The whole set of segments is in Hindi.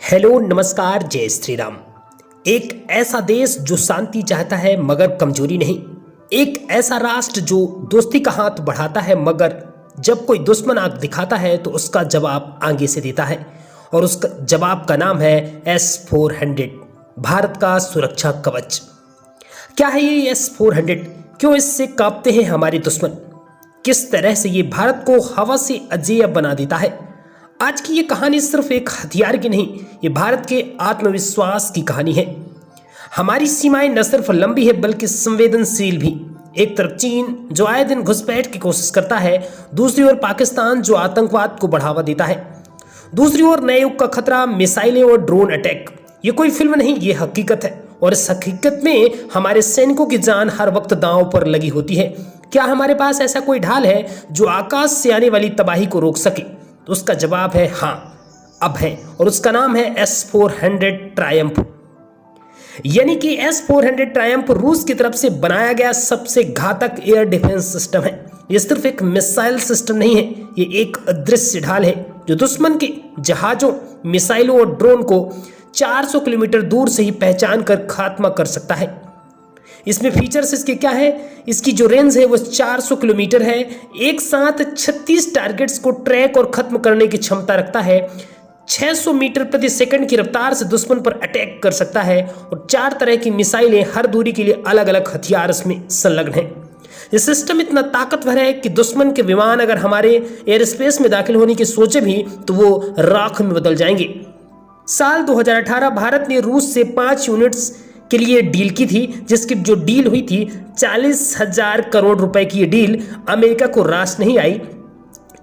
हेलो नमस्कार, जय श्री राम। एक ऐसा देश जो शांति चाहता है मगर कमजोरी नहीं। एक ऐसा राष्ट्र जो दोस्ती का हाथ बढ़ाता है मगर जब कोई दुश्मन आंख दिखाता है तो उसका जवाब आगे से देता है। और उसका जवाब का नाम है S-400, भारत का सुरक्षा कवच। क्या है ये S-400? क्यों इससे कांपते हैं हमारे दुश्मन? किस तरह से ये भारत को हवा से अजेय बना देता है? आज की ये कहानी सिर्फ एक हथियार की नहीं, ये भारत के आत्मविश्वास की कहानी है। हमारी सीमाएं न सिर्फ लंबी है बल्कि संवेदनशील भी। एक तरफ चीन जो आए दिन घुसपैठ की कोशिश करता है, दूसरी ओर पाकिस्तान जो आतंकवाद को बढ़ावा देता है। दूसरी ओर नए युग का खतरा, मिसाइलें और ड्रोन अटैक। ये कोई फिल्म नहीं, ये हकीकत है। और इस हकीकत में हमारे सैनिकों की जान हर वक्त दांव पर लगी होती है। क्या हमारे पास ऐसा कोई ढाल है जो आकाश से आने वाली तबाही को रोक सके? तो उसका जवाब है हाँ, अब है। और उसका नाम है S-400 ट्रायम्फ। यानी कि S-400 ट्रायम्फ रूस की तरफ से बनाया गया सबसे घातक एयर डिफेंस सिस्टम है। यह सिर्फ एक मिसाइल सिस्टम नहीं है, ये एक अदृश्य ढाल है जो दुश्मन के जहाजों, मिसाइलों और ड्रोन को 400 किलोमीटर दूर से ही पहचान कर खात्मा कर सकता है। इसमें फीचर्स इसके क्या है? इसकी जो रेंज है वो 400 किलोमीटर है। एक साथ 36 टारगेट्स को ट्रैक और खत्म करने की क्षमता रखता है। 600 मीटर प्रति सेकंड की रफ्तार से दुश्मन पर अटैक कर सकता है। और 4 तरह की मिसाइलें, हर दूरी के लिए अलग अलग हथियार इसमें संलग्न हैं। ये सिस्टम इतना ताकतवर है कि दुश्मन के विमान अगर हमारे एयर स्पेस में दाखिल होने की सोचे भी तो वो राख में बदल जाएंगे। साल 2018 भारत ने रूस से 5 यूनिट्स के लिए डील की थी, जिसकी जो डील हुई थी 40,000 करोड़ रुपए की। ये डील अमेरिका को रास नहीं आई।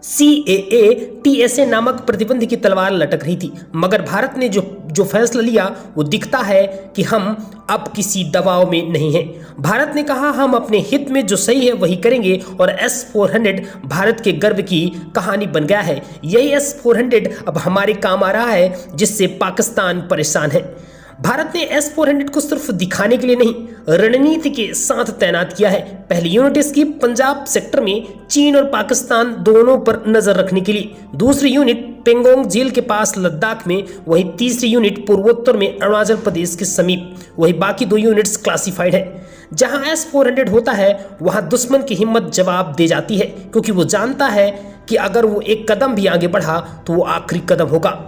CAA TSA नामक प्रतिबंध की तलवार लटक रही थी, मगर भारत ने जो फैसला लिया वो दिखता है कि हम अब किसी दबाव में नहीं हैं। भारत ने कहा हम अपने हित में जो सही है वही करेंगे। और S-400 भारत के गर्व की कहानी बन गया है। यही S-400 अब हमारे काम आ रहा है, जिससे पाकिस्तान परेशान है। भारत ने S-400 को सिर्फ दिखाने के लिए नहीं, रणनीति के साथ तैनात किया है। पहली यूनिट इसकी पंजाब सेक्टर में चीन और पाकिस्तान दोनों पर नजर रखने के लिए, दूसरी यूनिट पेंगोंग झील के पास लद्दाख में, वही तीसरी यूनिट पूर्वोत्तर में अरुणाचल प्रदेश के समीप, वही बाकी 2 यूनिट्स क्लासिफाइड है। जहां S-400 होता है वहां दुश्मन की हिम्मत जवाब दे जाती है, क्योंकि वो जानता है कि अगर वो एक कदम भी आगे बढ़ा तो वो आखिरी कदम होगा।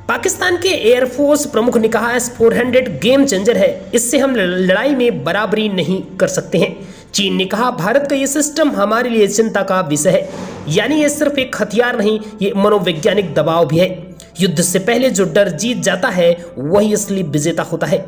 पाकिस्तान के एयरफोर्स प्रमुख ने कहा S-400 गेम चेंजर है, इससे हम लड़ाई में बराबरी नहीं कर सकते हैं। चीन ने कहा भारत का ये सिस्टम हमारे लिए चिंता का विषय है। यानी ये सिर्फ एक हथियार नहीं, ये मनोवैज्ञानिक दबाव भी है। युद्ध से पहले जो डर जीत जाता है वही असली विजेता होता है।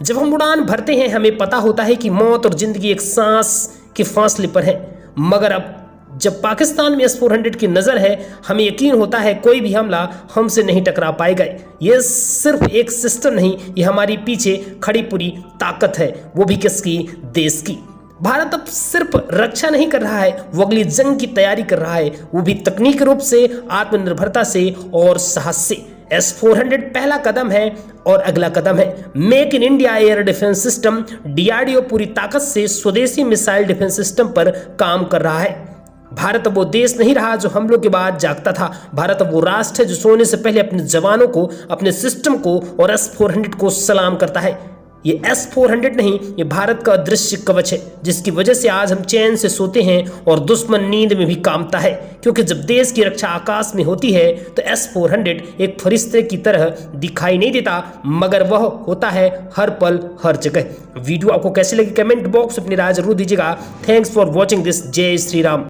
जब हम उड़ान भरते हैं हमें पता होता है कि मौत और जिंदगी एक सांस के फासले पर है, मगर अब जब पाकिस्तान में S-400 की नज़र है हमें यकीन होता है कोई भी हमला हमसे नहीं टकरा पाएगा। ये सिर्फ एक सिस्टम नहीं, ये हमारी पीछे खड़ी पूरी ताकत है, वो भी किसकी? देश की। भारत अब सिर्फ रक्षा नहीं कर रहा है, वो अगली जंग की तैयारी कर रहा है, वो भी तकनीकी रूप से, आत्मनिर्भरता से और साहस से। S-400 पहला कदम है और अगला कदम है make in India air defence system. DRDO पूरी ताकत से स्वदेशी मिसाइल डिफेंस सिस्टम पर काम कर रहा है। भारत अब वो देश नहीं रहा जो हमलों के बाद जागता था। भारत अब वो राष्ट्र है जो सोने से पहले अपने जवानों को, अपने सिस्टम को और S-400 को सलाम करता है। ये S-400 नहीं, ये भारत का अदृश्य कवच है, जिसकी वजह से आज हम चैन से सोते हैं और दुश्मन नींद में भी कांपता है। क्योंकि जब देश की रक्षा आकाश में होती है तो S-400 एक फरिश्ते की तरह दिखाई नहीं देता, मगर वह होता है हर पल हर जगह। वीडियो आपको कैसे लगी कमेंट बॉक्स में अपनी राय जरूर दीजिएगा। Thanks for watching this. जय श्री राम।